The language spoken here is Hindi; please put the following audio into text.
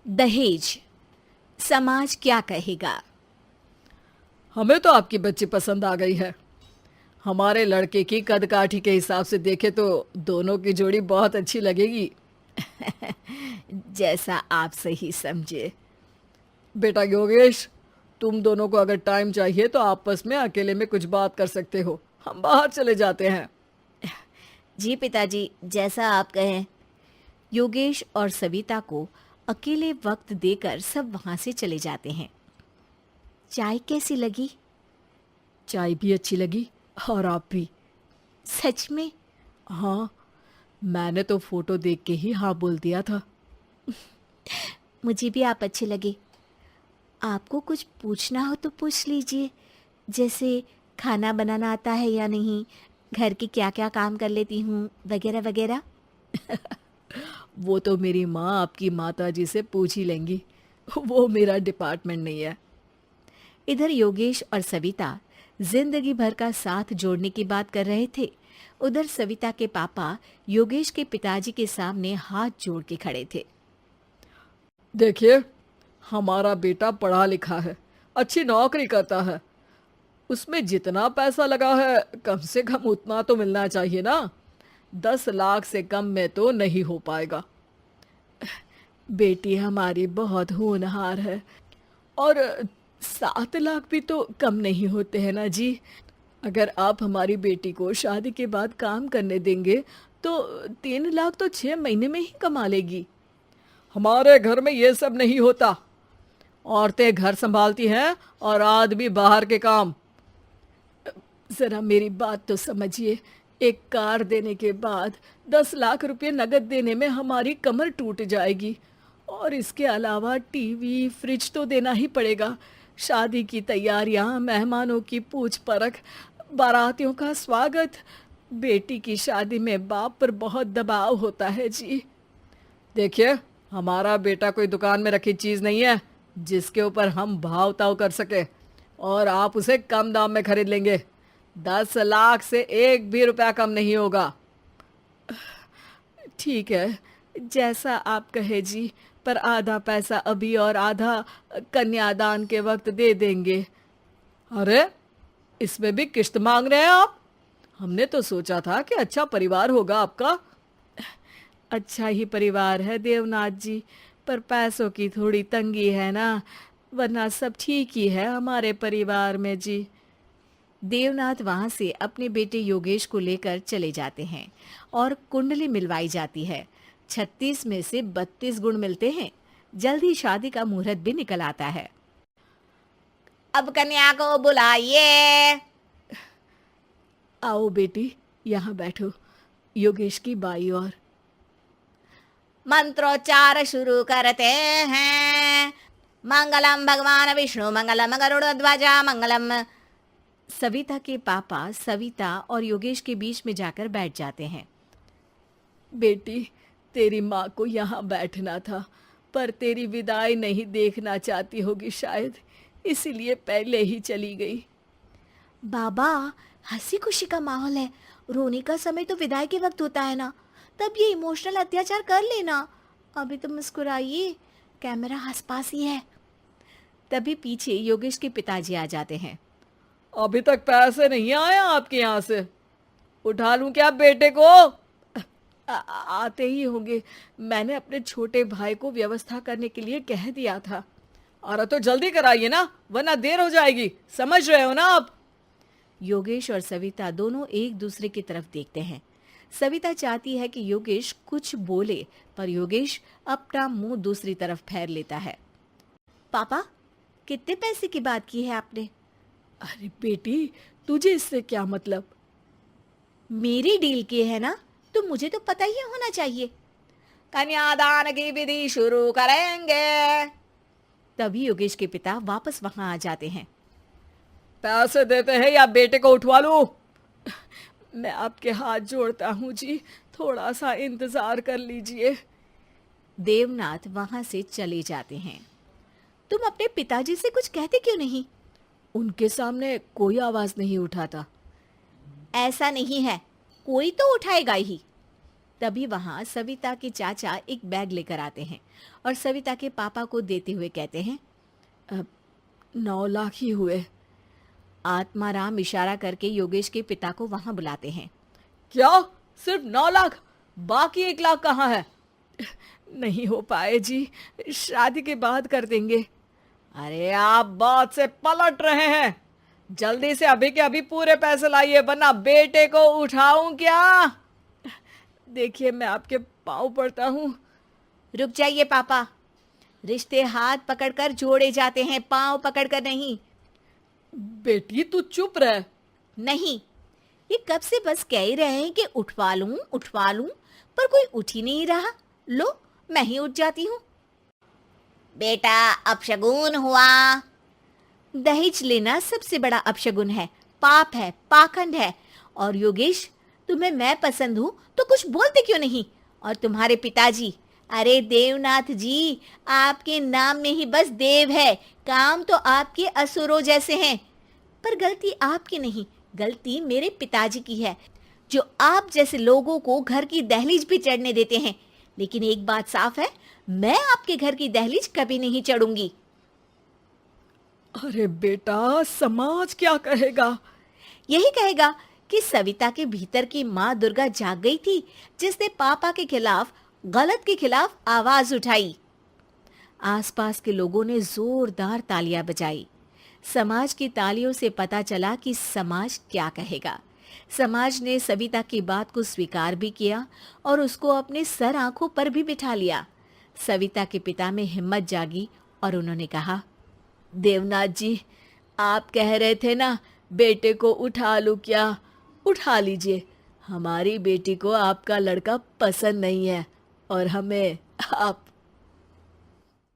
दहेज, समाज क्या कहेगा। हमें तो आपकी बच्ची पसंद आ गई है। हमारे लड़के की कद काठी के हिसाब से देखे तो दोनों की जोड़ी बहुत अच्छी लगेगी। जैसा आप सही समझे। बेटा योगेश, तुम दोनों को अगर टाइम चाहिए तो आपस में अकेले में कुछ बात कर सकते हो। हम बाहर चले जाते हैं। जी पिताजी, जैसा आप कहें। योगेश और सविता को अकेले वक्त देकर सब वहां से चले जाते हैं। चाय कैसी लगी? चाय भी अच्छी लगी और आप भी। सच में? हाँ, मैंने तो फोटो देख के ही हाँ बोल दिया था। मुझे भी आप अच्छे लगे। आपको कुछ पूछना हो तो पूछ लीजिए, जैसे खाना बनाना आता है या नहीं, घर के क्या क्या काम कर लेती हूँ, वगैरह वगैरह। वो तो मेरी माँ आपकी माता जी से पूछ ही लेंगी। वो मेरा डिपार्टमेंट नहीं है। इधर योगेश और सविता जिंदगी भर का साथ जोड़ने की बात कर रहे थे। उधर सविता के पापा योगेश के पिताजी के सामने हाथ जोड़ के खड़े थे। देखिए, हमारा बेटा पढ़ा लिखा है, अच्छी नौकरी करता है। उसमें जितना पैसा लगा है कम से कम उतना तो मिलना चाहिए ना। 10 लाख से कम में तो नहीं हो पाएगा। बेटी हमारी बहुत होनहार है और 7 लाख भी तो कम नहीं होते हैं ना जी। अगर आप हमारी बेटी को शादी के बाद काम करने देंगे तो 3 लाख तो 6 महीने में ही कमा लेगी। हमारे घर में ये सब नहीं होता। औरतें घर संभालती हैं और आदमी बाहर के काम। जरा मेरी बात तो समझिए। एक कार देने के बाद 10 लाख रुपए नगद देने में हमारी कमर टूट जाएगी। और इसके अलावा टीवी फ्रिज तो देना ही पड़ेगा। शादी की तैयारियां, मेहमानों की पूछ परख, बारातियों का स्वागत। बेटी की शादी में बाप पर बहुत दबाव होता है जी। देखिए, हमारा बेटा कोई दुकान में रखी चीज नहीं है जिसके ऊपर हम भाव ताव कर सके और आप उसे कम दाम में खरीद लेंगे। 10 लाख से एक भी रुपया कम नहीं होगा। ठीक है, जैसा आप कहे जी, पर आधा पैसा अभी और आधा कन्यादान के वक्त दे देंगे। अरे, इसमें भी किश्त मांग रहे हैं आप? हमने तो सोचा था कि अच्छा परिवार होगा आपका। अच्छा ही परिवार है देवनाथ जी, पर पैसों की थोड़ी तंगी है ना, वरना सब ठीक ही है हमारे परिवार में जी। देवनाथ वहां से अपने बेटे योगेश को लेकर चले जाते हैं और कुंडली मिलवाई जाती है। 36 में से 32 गुण मिलते हैं। जल्दी शादी का मुहूर्त भी निकल आता है। अब कन्या को बुलाइए। आओ बेटी, यहाँ बैठो, योगेश की बाई और। मंत्रोच्चार शुरू करते हैं। मंगलम भगवान विष्णु मंगलम गरुड़ध्वजा मंगलम। सविता के पापा सविता और योगेश के बीच में जाकर बैठ जाते हैं। बेटी, तेरी माँ को यहाँ बैठना था, पर तेरी विदाई नहीं देखना चाहती होगी शायद, इसीलिए पहले ही चली गई। बाबा, हंसी खुशी का माहौल है, रोने का समय तो विदाई के वक्त होता है ना, तब ये इमोशनल अत्याचार कर लेना। अभी तो मुस्कुराइए, कैमरा आसपास ही है। तभी पीछे योगेश के पिताजी आ जाते हैं। अभी तक पैसे नहीं आए आपके यहाँ से? उठा लूं क्या बेटे को? आते ही होंगे, मैंने अपने छोटे भाई को व्यवस्था करने के लिए कह दिया था। अरे तो जल्दी कराइए ना, वरना देर हो जाएगी। समझ रहे हो ना आप? योगेश और सविता दोनों एक दूसरे की तरफ देखते हैं। सविता चाहती है कि योगेश कुछ बोले, पर योगेश अपना मुंह दूसरी तरफ फेर लेता है। पापा, कितने पैसे की बात की है आपने? अरे बेटी, तुझे इससे क्या मतलब? मेरी डील की है ना, तो मुझे तो पता ही होना चाहिए। कन्यादान की विधि शुरू करेंगे। तभी योगेश के पिता वापस वहां आ जाते हैं। पैसे देते हैं या बेटे को उठवा लूं? मैं आपके हाथ जोड़ता हूँ जी, थोड़ा सा इंतजार कर लीजिए। देवनाथ वहां से चले जाते हैं। तुम अपने पिताजी से कुछ कहते क्यों नहीं? उनके सामने कोई आवाज नहीं उठाता। ऐसा नहीं है, कोई तो उठाएगा ही। तभी वहां सविता के चाचा एक बैग लेकर आते हैं और सविता के पापा को देते हुए कहते हैं। 9 लाख ही हुए। आत्माराम इशारा करके योगेश के पिता को वहां बुलाते हैं। क्या? सिर्फ 9 लाख? बाकी 1 लाख कहाँ है? नहीं हो पाए जी, शादी के बाद कर देंगे। अरे आप बात से पलट रहे हैं। जल्दी से अभी के अभी पूरे पैसे लाइए, वरना बेटे को उठाऊं क्या? देखिए मैं आपके पाँव पड़ता हूँ। रुक जाइए पापा, रिश्ते हाथ पकड़कर जोड़े जाते हैं, पांव पकड़कर नहीं। बेटी तू चुप रह। नहीं, ये कब से बस कह ही रहे हैं कि उठवा लूं, पर कोई उठ ही नहीं रहा। लो, मैं ही उठ जाती हूँ। बेटा, अपशगुन हुआ। दहेज लेना सबसे बड़ा अपशगुन है, पाप है, पाखंड है। और योगेश, तुम्हें मैं पसंद हूँ तो कुछ बोलते क्यों नहीं? और तुम्हारे पिताजी, अरे देवनाथ जी, आपके नाम में ही बस देव है, काम तो आपके असुरों जैसे हैं। पर गलती आपकी नहीं, गलती मेरे पिताजी की है, जो आप जैसे लोगों को घर की दहलीज भी चढ़ने देते हैं। लेकिन एक बात साफ है, मैं आपके घर की दहलीज कभी नहीं चढ़ूंगी। अरे बेटा, समाज क्या कहेगा? यही कहेगा कि सविता के भीतर की माँ दुर्गा जाग गई थी, जिसने पापा के खिलाफ, गलत के खिलाफ आवाज उठाई। आसपास के लोगों ने जोरदार तालियां बजाई। समाज की तालियों से पता चला कि समाज क्या कहेगा। समाज ने सविता की बात को स्वीकार भी किया और उसको अपने सर आंखों पर भी बिठा लिया। सविता के पिता में हिम्मत जागी और उन्होंने कहा, देवनाथ जी, आप कह रहे थे ना बेटे को उठा लूं क्या? उठा लीजिए। हमारी बेटी को आपका लड़का पसंद नहीं है और हमें आप